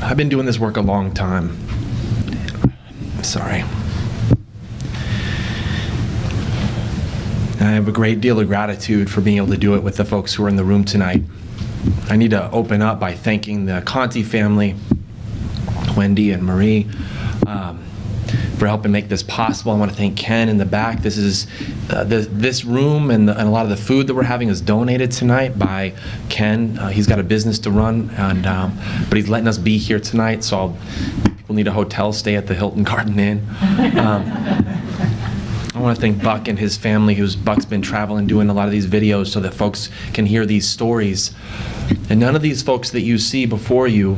I've been doing this work a long time. Sorry. I have a great deal of gratitude for being able to do it with the folks who are in the room tonight. I need to open up by thanking the Conti family, Wendy and Marie, for helping make this possible. I want to thank Ken in the back. This is this room and a lot of the food that we're having is donated tonight by Ken. He's got a business to run, and but he's letting us be here tonight. So people need a hotel stay at the Hilton Garden Inn. I want to thank Buck and his family, Buck's been traveling doing a lot of these videos so that folks can hear these stories. And none of these folks that you see before you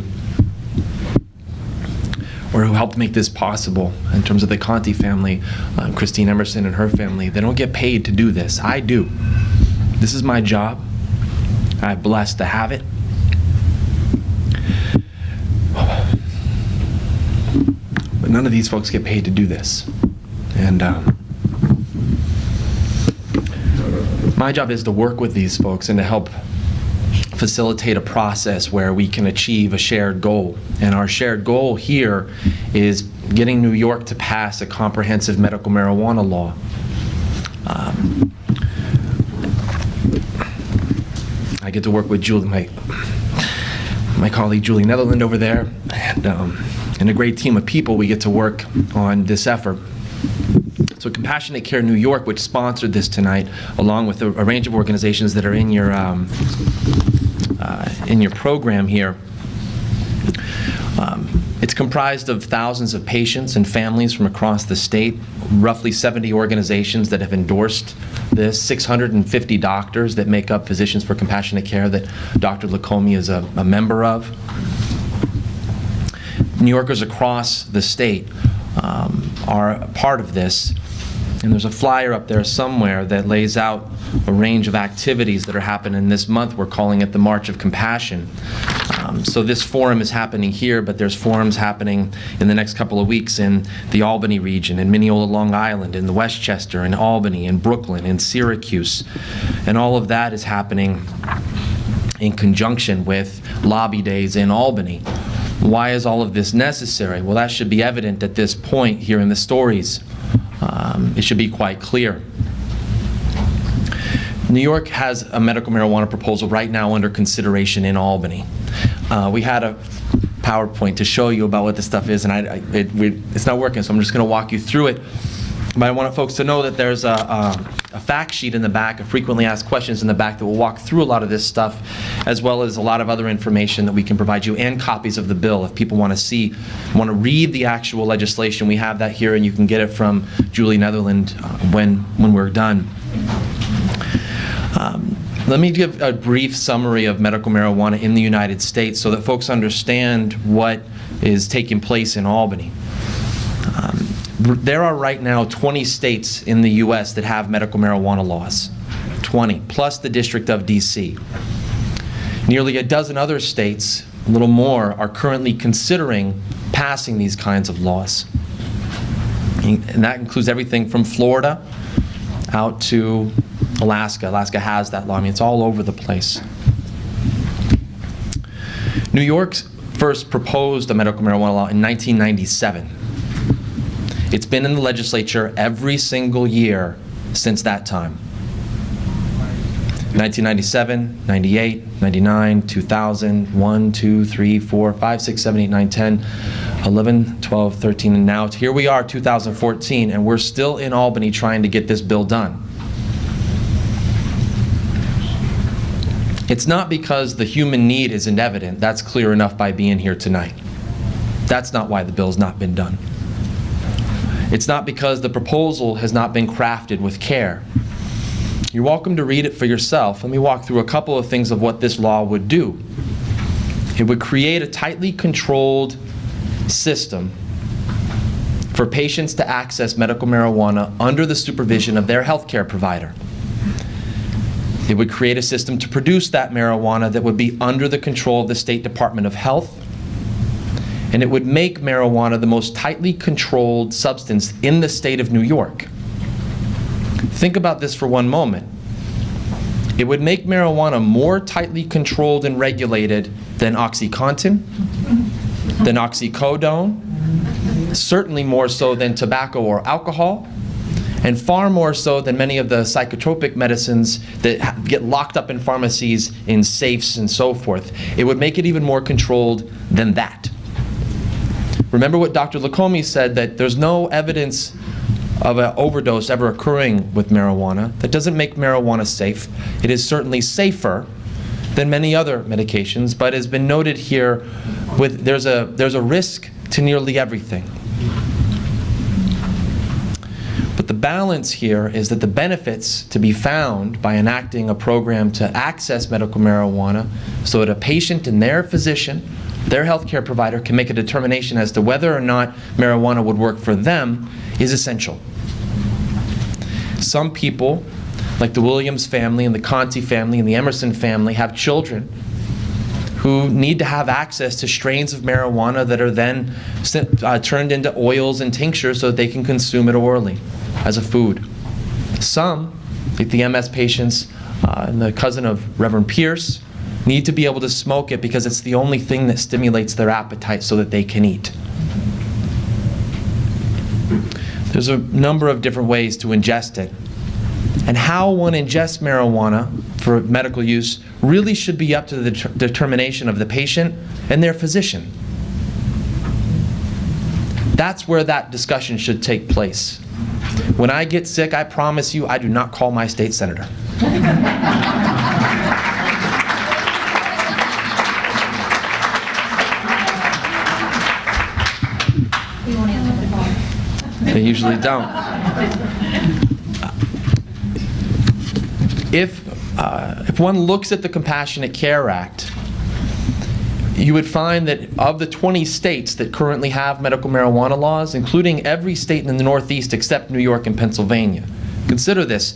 or who helped make this possible, in terms of the Conti family, Christine Emerson and her family, they don't get paid to do this. I do. This is my job. I'm blessed to have it. But none of these folks get paid to do this. And my job is to work with these folks and to help facilitate a process where we can achieve a shared goal. And our shared goal here is getting New York to pass a comprehensive medical marijuana law. I get to work with Julie, my colleague Julie Netherland over there, and a great team of people. We get to work on this effort. So Compassionate Care New York, which sponsored this tonight, along with a range of organizations that are in your program here, it's comprised of thousands of patients and families from across the state, roughly 70 organizations that have endorsed this, 650 doctors that make up Physicians for Compassionate Care that Dr. Lacombe is a member of. New Yorkers across the state are a part of this. And there's a flyer up there somewhere that lays out a range of activities that are happening this month. We're calling it the March of Compassion. So this forum is happening here, but there's forums happening in the next couple of weeks in the Albany region, in Mineola, Long Island, in the Westchester, in Albany, in Brooklyn, in Syracuse. And all of that is happening in conjunction with lobby days in Albany. Why is all of this necessary? Well, that should be evident at this point here in the stories. It should be quite clear. New York has a medical marijuana proposal right now under consideration in Albany. We had a PowerPoint to show you about what this stuff is, and it's not working, so I'm just going to walk you through it. But I want folks to know that there's a fact sheet in the back, a frequently asked questions in the back that will walk through a lot of this stuff, as well as a lot of other information that we can provide you, and copies of the bill. If people want to read the actual legislation, we have that here, and you can get it from Julie Netherland when we're done. Let me give a brief summary of medical marijuana in the United States so that folks understand what is taking place in Albany. There are right now 20 states in the U.S. that have medical marijuana laws, 20, plus the District of D.C. Nearly a dozen other states, a little more, are currently considering passing these kinds of laws. And that includes everything from Florida out to Alaska. Alaska has that law. I mean, it's all over the place. New York first proposed a medical marijuana law in 1997. It's been in the legislature every single year since that time. 1997, 98, 99, 2000, 1, 2, 3, 4, 5, 6, 7, 8, 9, 10, 11, 12, 13, and now here we are, 2014, and we're still in Albany trying to get this bill done. It's not because the human need isn't evident. That's clear enough by being here tonight. That's not why the bill's not been done. It's not because the proposal has not been crafted with care. You're welcome to read it for yourself. Let me walk through a couple of things of what this law would do. It would create a tightly controlled system for patients to access medical marijuana under the supervision of their healthcare provider. It would create a system to produce that marijuana that would be under the control of the State Department of Health. And it would make marijuana the most tightly controlled substance in the state of New York. Think about this for one moment. It would make marijuana more tightly controlled and regulated than OxyContin, than oxycodone, certainly more so than tobacco or alcohol, and far more so than many of the psychotropic medicines that get locked up in pharmacies in safes and so forth. It would make it even more controlled than that. Remember what Dr. Lukhomy said, that there's no evidence of an overdose ever occurring with marijuana. That doesn't make marijuana safe. It is certainly safer than many other medications, but has been noted here there's a risk to nearly everything. But the balance here is that the benefits to be found by enacting a program to access medical marijuana so that a patient and their physician, their healthcare provider, can make a determination as to whether or not marijuana would work for them is essential. Some people, like the Williams family and the Conti family and the Emerson family, have children who need to have access to strains of marijuana that are then turned into oils and tinctures so that they can consume it orally as a food. Some, like the MS patients and the cousin of Reverend Pierce, need to be able to smoke it because it's the only thing that stimulates their appetite so that they can eat. There's a number of different ways to ingest it. And how one ingests marijuana for medical use really should be up to the determination of the patient and their physician. That's where that discussion should take place. When I get sick, I promise you, I do not call my state senator. They usually don't. If one looks at the Compassionate Care Act, you would find that of the 20 states that currently have medical marijuana laws, including every state in the Northeast except New York and Pennsylvania. Consider this.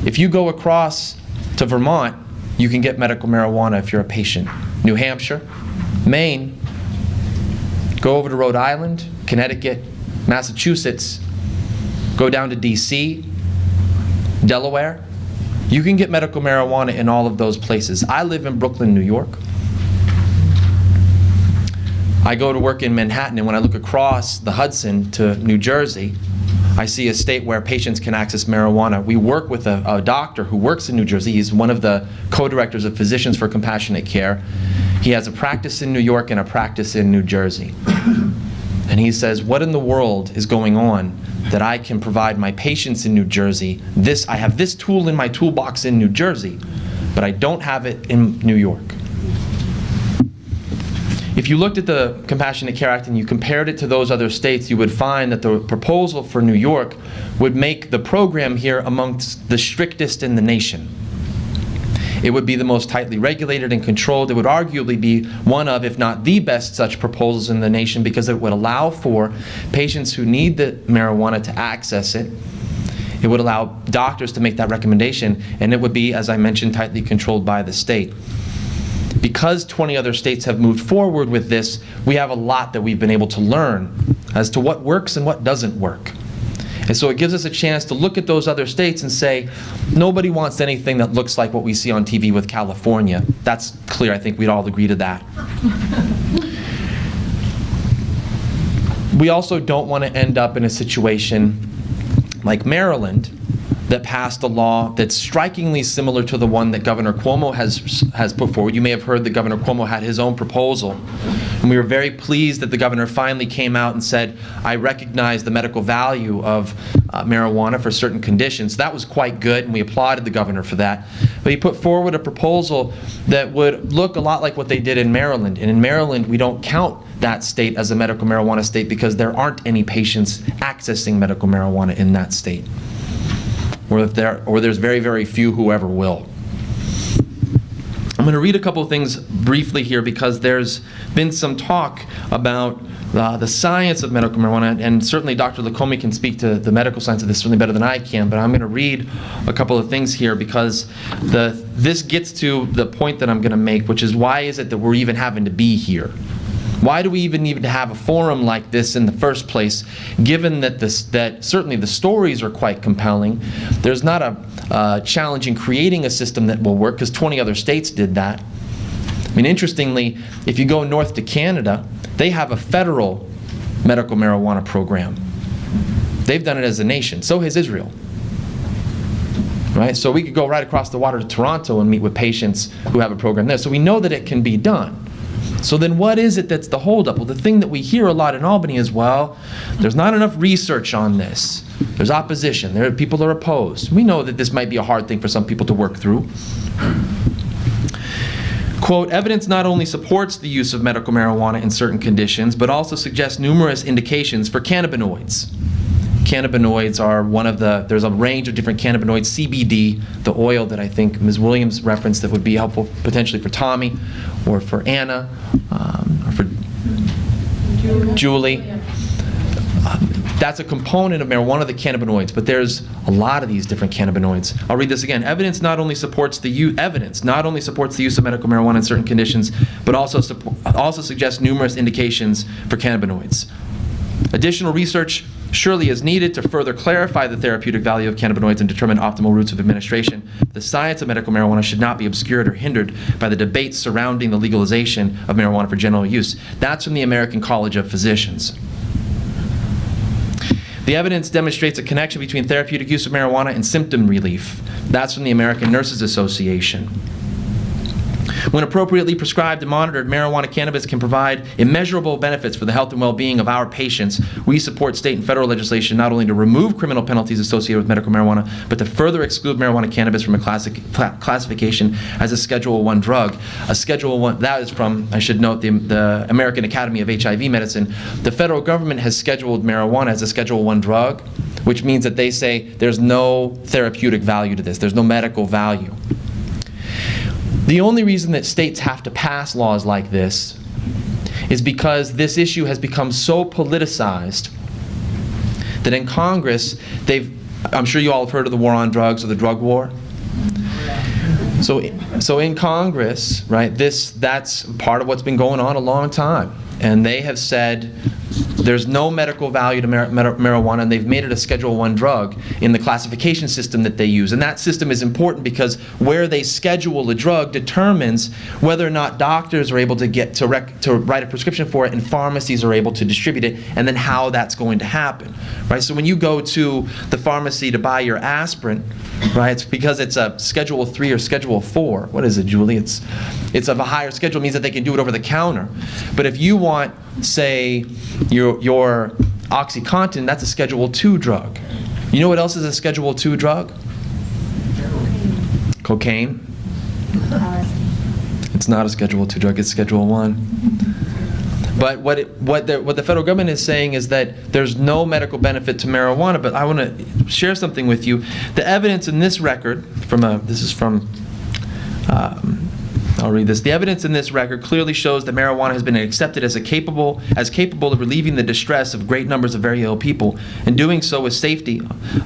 If you go across to Vermont, you can get medical marijuana if you're a patient. New Hampshire, Maine, go over to Rhode Island, Connecticut, Massachusetts, go down to DC, Delaware. You can get medical marijuana in all of those places. I live in Brooklyn, New York. I go to work in Manhattan, and when I look across the Hudson to New Jersey, I see a state where patients can access marijuana. We work with a doctor who works in New Jersey. He's one of the co-directors of Physicians for Compassionate Care. He has a practice in New York and a practice in New Jersey. And he says, what in the world is going on that I can provide my patients in New Jersey? I have this tool in my toolbox in New Jersey, but I don't have it in New York. If you looked at the Compassionate Care Act and you compared it to those other states, you would find that the proposal for New York would make the program here amongst the strictest in the nation. It would be the most tightly regulated and controlled. It would arguably be one of, if not the best, such proposals in the nation, because it would allow for patients who need the marijuana to access it. It would allow doctors to make that recommendation, and it would be, as I mentioned, tightly controlled by the state. Because 20 other states have moved forward with this, we have a lot that we've been able to learn as to what works and what doesn't work. And so it gives us a chance to look at those other states and say, nobody wants anything that looks like what we see on TV with California. That's clear. I think we'd all agree to that. We also don't want to end up in a situation like Maryland that passed a law that's strikingly similar to the one that Governor Cuomo has put forward. You may have heard that Governor Cuomo had his own proposal. And we were very pleased that the governor finally came out and said, I recognize the medical value of marijuana for certain conditions. That was quite good, and we applauded the governor for that. But he put forward a proposal that would look a lot like what they did in Maryland. And in Maryland, we don't count that state as a medical marijuana state because there aren't any patients accessing medical marijuana in that state. Or there's very, very few who ever will. I'm going to read a couple of things briefly here because there's been some talk about the science of medical marijuana, and certainly Dr. Lukhomy can speak to the medical science of this certainly better than I can, but I'm going to read a couple of things here because this gets to the point that I'm going to make, which is why is it that we're even having to be here? Why do we even need to have a forum like this in the first place, given that certainly the stories are quite compelling? There's not a challenge in creating a system that will work, because 20 other states did that. I mean, interestingly, if you go north to Canada, they have a federal medical marijuana program. They've done it as a nation. So has Israel. Right? So we could go right across the water to Toronto and meet with patients who have a program there. So we know that it can be done. So then what is it that's the holdup? Well, the thing that we hear a lot in Albany is, well, there's not enough research on this. There's opposition. There are people that are opposed. We know that this might be a hard thing for some people to work through. Quote, evidence not only supports the use of medical marijuana in certain conditions, but also suggests numerous indications for cannabinoids. Cannabinoids are one of the, there's a range of different cannabinoids. CBD, the oil that I think Ms. Williams referenced that would be helpful potentially for Tommy or for Anna or for Julie. That's a component of marijuana, one of the cannabinoids, but there's a lot of these different cannabinoids. I'll read this again. Evidence not only supports the use of medical marijuana in certain conditions, but also suggests numerous indications for cannabinoids. Additional research surely is needed to further clarify the therapeutic value of cannabinoids and determine optimal routes of administration. The science of medical marijuana should not be obscured or hindered by the debates surrounding the legalization of marijuana for general use. That's from the American College of Physicians. The evidence demonstrates a connection between therapeutic use of marijuana and symptom relief. That's from the American Nurses Association. When appropriately prescribed and monitored, marijuana cannabis can provide immeasurable benefits for the health and well-being of our patients. We support state and federal legislation not only to remove criminal penalties associated with medical marijuana, but to further exclude marijuana cannabis from a classification as a Schedule I drug. A Schedule I, that is from, I should note, the American Academy of HIV Medicine. The federal government has scheduled marijuana as a Schedule I drug, which means that they say there's no therapeutic value to this. There's no medical value. The only reason that states have to pass laws like this is because this issue has become so politicized that in Congress, I'm sure you all have heard of the war on drugs or the drug war. So in Congress, right, that's part of what's been going on a long time. And they have said there's no medical value to marijuana, and they've made it a Schedule I drug in the classification system that they use. And that system is important because where they schedule a drug determines whether or not doctors are able to get to write a prescription for it and pharmacies are able to distribute it, and then how that's going to happen. Right? So when you go to the pharmacy to buy your aspirin, right, it's because it's a Schedule III or Schedule IV. What is it, Julie? It's of a higher schedule. It means that they can do it over the counter. But if you want, say, your OxyContin, that's a Schedule II drug. You know what else is a Schedule II drug? Cocaine. It's not a Schedule II drug, it's Schedule I. But what the federal government is saying is that there's no medical benefit to marijuana, but I want to share something with you. The evidence in this record, I'll read this. The evidence in this record clearly shows that marijuana has been accepted as capable of relieving the distress of great numbers of very ill people, and doing so with safety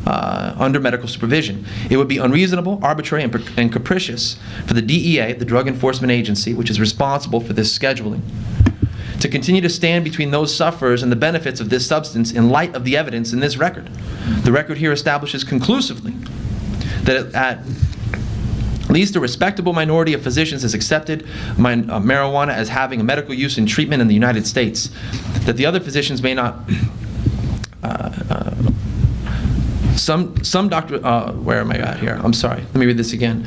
under medical supervision. It would be unreasonable, arbitrary, and capricious for the DEA, the Drug Enforcement Agency, which is responsible for this scheduling, to continue to stand between those sufferers and the benefits of this substance in light of the evidence in this record. The record here establishes conclusively that at least a respectable minority of physicians has accepted marijuana as having a medical use and treatment in the United States. That the other physicians may not, some doctor, where am I at here? I'm sorry, let me read this again.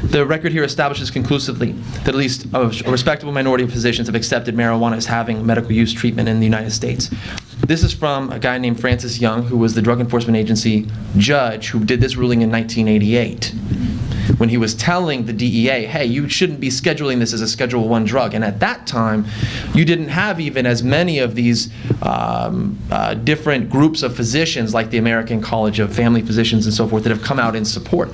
The record here establishes conclusively that at least a respectable minority of physicians have accepted marijuana as having medical use treatment in the United States. This is from a guy named Francis Young, who was the Drug Enforcement Agency judge who did this ruling in 1988. When he was telling the DEA, hey, you shouldn't be scheduling this as a Schedule I drug. And at that time, you didn't have even as many of these different groups of physicians like the American College of Family Physicians and so forth that have come out in support.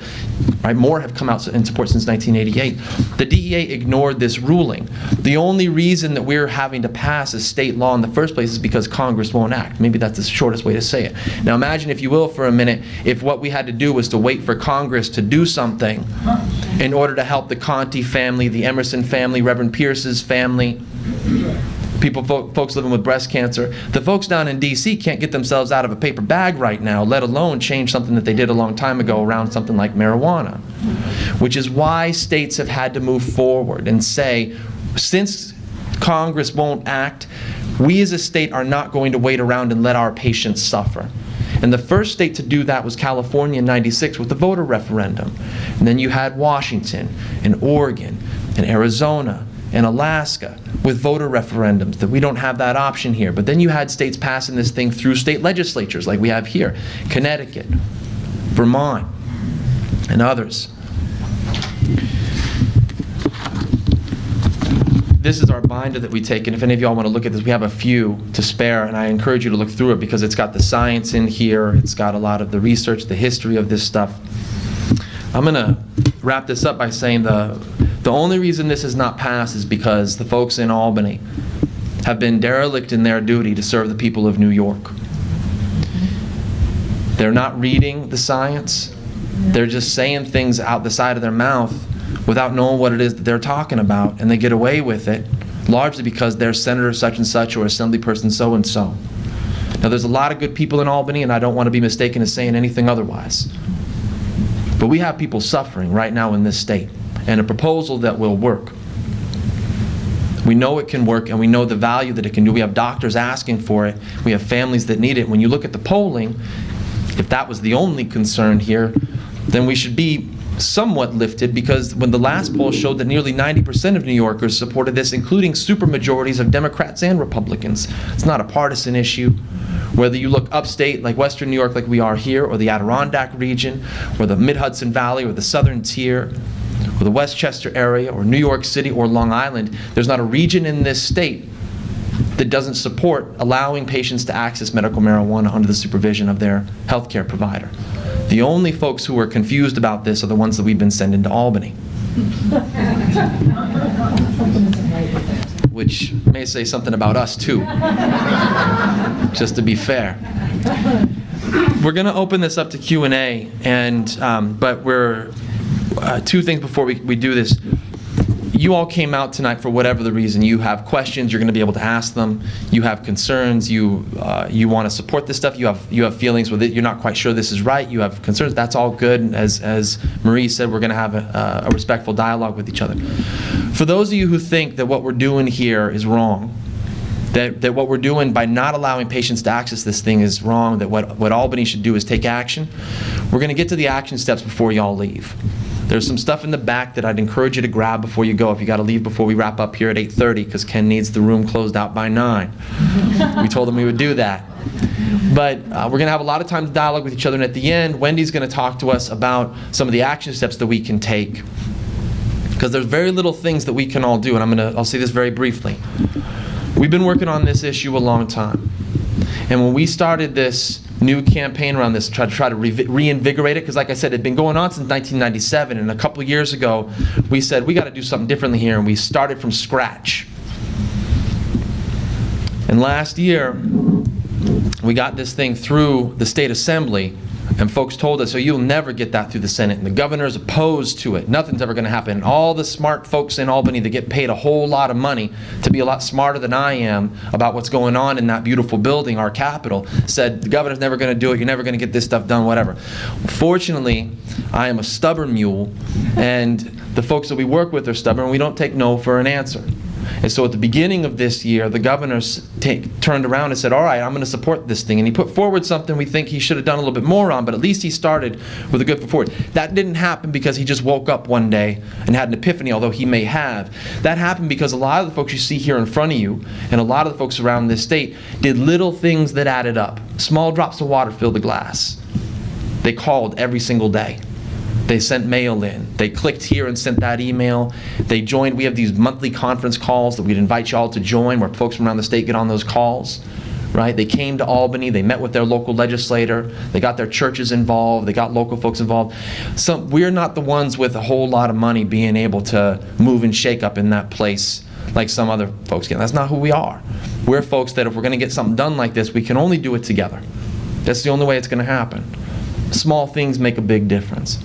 Right? More have come out in support since 1988. The DEA ignored this ruling. The only reason that we're having to pass a state law in the first place is because Congress won't act. Maybe that's the shortest way to say it. Now imagine, if you will, for a minute, if what we had to do was to wait for Congress to do something in order to help the Conti family, the Emerson family, Reverend Pierce's family, folks living with breast cancer. The folks down in D.C. can't get themselves out of a paper bag right now, let alone change something that they did a long time ago around something like marijuana. Which is why states have had to move forward and say, since Congress won't act, we as a state are not going to wait around and let our patients suffer. And the first state to do that was California in '96 with the voter referendum. And then you had Washington and Oregon and Arizona and Alaska with voter referendums, that we don't have that option here. But then you had states passing this thing through state legislatures like we have here, Connecticut, Vermont, and others. This is our binder that we take, and if any of y'all want to look at this, we have a few to spare, and I encourage you to look through it because it's got the science in here, it's got a lot of the research, the history of this stuff. I'm going to wrap this up by saying the only reason this is not passed is because the folks in Albany have been derelict in their duty to serve the people of New York. They're not reading the science. They're just saying things out the side of their mouth without knowing what it is that they're talking about, and they get away with it, largely because they're Senator such and such or Assembly Person so and so. Now there's a lot of good people in Albany, and I don't want to be mistaken as saying anything otherwise. But we have people suffering right now in this state, and a proposal that will work. We know it can work, and we know the value that it can do. We have doctors asking for it. We have families that need it. When you look at the polling, if that was the only concern here, then we should be somewhat lifted, because when the last poll showed that nearly 90% of New Yorkers supported this, including supermajorities of Democrats and Republicans. It's not a partisan issue. Whether you look upstate, like Western New York, like we are here, or the Adirondack region, or the Mid-Hudson Valley, or the Southern Tier, or the Westchester area, or New York City, or Long Island, there's not a region in this state that doesn't support allowing patients to access medical marijuana under the supervision of their healthcare provider. The only folks who are confused about this are the ones that we've been sending to Albany. Which may say something about us too, just to be fair. We're going to open this up to Q&A, but we're two things before we do this. You all came out tonight for whatever the reason. You have questions, you're going to be able to ask them. You have concerns, you want to support this stuff. You have feelings with it. You're not quite sure this is right. You have concerns. That's all good. As Marie said, we're going to have a respectful dialogue with each other. For those of you who think that what we're doing here is wrong, that what we're doing by not allowing patients to access this thing is wrong, that what Albany should do is take action, we're going to get to the action steps before y'all leave. There's some stuff in the back that I'd encourage you to grab before you go if you got to leave before we wrap up here at 8:30, because Ken needs the room closed out by 9. We told him we would do that. But we're going to have a lot of time to dialogue with each other, and at the end, Wendy's going to talk to us about some of the action steps that we can take, because there's very little things that we can all do, and I'll say this very briefly. We've been working on this issue a long time, and when we started this new campaign around this, try to reinvigorate it, because like I said, it had been going on since 1997, and a couple of years ago we said we got to do something differently here, and we started from scratch. And last year we got this thing through the state assembly, and folks told us, so you'll never get that through the Senate, and the governor's opposed to it. Nothing's ever going to happen. And all the smart folks in Albany that get paid a whole lot of money to be a lot smarter than I am about what's going on in that beautiful building, our Capitol, said the governor's never going to do it, you're never going to get this stuff done, whatever. Fortunately, I am a stubborn mule, and the folks that we work with are stubborn. We don't take no for an answer. And so at the beginning of this year, the governor turned around and said, all right, I'm going to support this thing. And he put forward something we think he should have done a little bit more on, but at least he started with a good foot forward. That didn't happen because he just woke up one day and had an epiphany, although he may have. That happened because a lot of the folks you see here in front of you, and a lot of the folks around this state, did little things that added up. Small drops of water fill the glass. They called every single day. They sent mail in. They clicked here and sent that email. They joined. We have these monthly conference calls that we'd invite y'all to join, where folks from around the state get on those calls, right? They came to Albany. They met with their local legislator. They got their churches involved. They got local folks involved. So we're not the ones with a whole lot of money being able to move and shake up in that place like some other folks can. That's not who we are. We're folks that if we're going to get something done like this, we can only do it together. That's the only way it's going to happen. Small things make a big difference.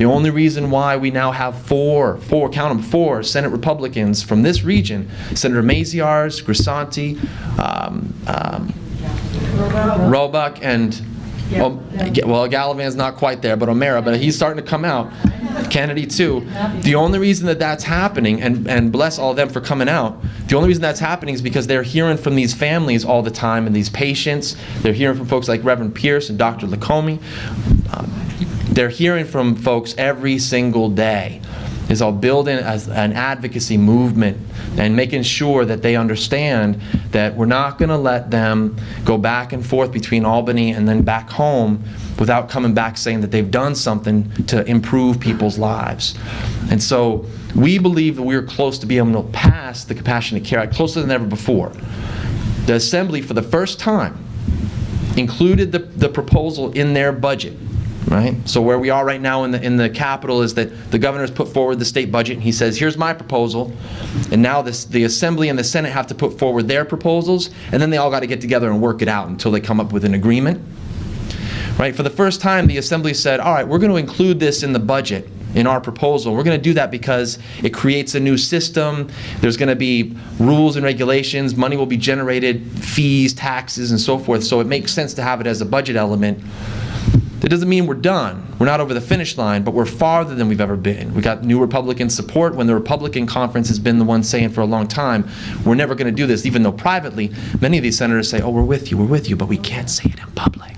The only reason why we now have count them, four Senate Republicans from this region, Senator Maziarz, Grisanti, Roebuck, and, well, Gallivan's not quite there, but O'Mara, but he's starting to come out. Kennedy too. The only reason that that's happening, and bless all of them for coming out, the only reason that's happening is because they're hearing from these families all the time and these patients. They're hearing from folks like Reverend Pierce and Dr. Lacombe. They're hearing from folks every single day. Is all building as an advocacy movement and making sure that they understand that we're not going to let them go back and forth between Albany and then back home without coming back saying that they've done something to improve people's lives. And so we believe that we're close to being able to pass the Compassionate Care Act, closer than ever before. The Assembly, for the first time, included the proposal in their budget. Right? So where we are right now in the Capitol is that the governor's put forward the state budget and he says, here's my proposal, and now the Assembly and the Senate have to put forward their proposals, and then they all got to get together and work it out until they come up with an agreement. Right? For the first time, the Assembly said, all right, we're going to include this in the budget, in our proposal. We're going to do that because it creates a new system. There's going to be rules and regulations. Money will be generated, fees, taxes, and so forth. So it makes sense to have it as a budget element. That doesn't mean we're done. We're not over the finish line, but we're farther than we've ever been. We got new Republican support when the Republican conference has been the one saying for a long time, we're never going to do this, even though privately, many of these senators say, oh, we're with you, but we can't say it in public.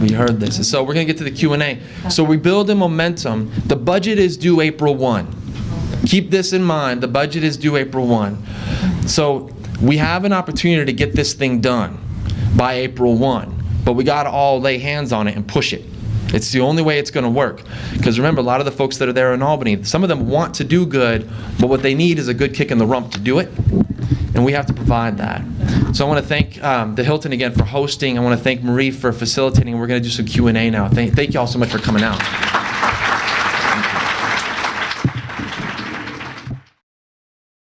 We heard this. So we're going to get to the Q&A. So we build in momentum. The budget is due April 1. Keep this in mind. The budget is due April 1. So we have an opportunity to get this thing done by April 1, but we got to all lay hands on it and push it. It's the only way it's going to work. Because remember, a lot of the folks that are there in Albany, some of them want to do good, but what they need is a good kick in the rump to do it, and we have to provide that. So I want to thank the Hilton again for hosting. I want to thank Marie for facilitating. We're going to do some Q&A now. Thank you all so much for coming out.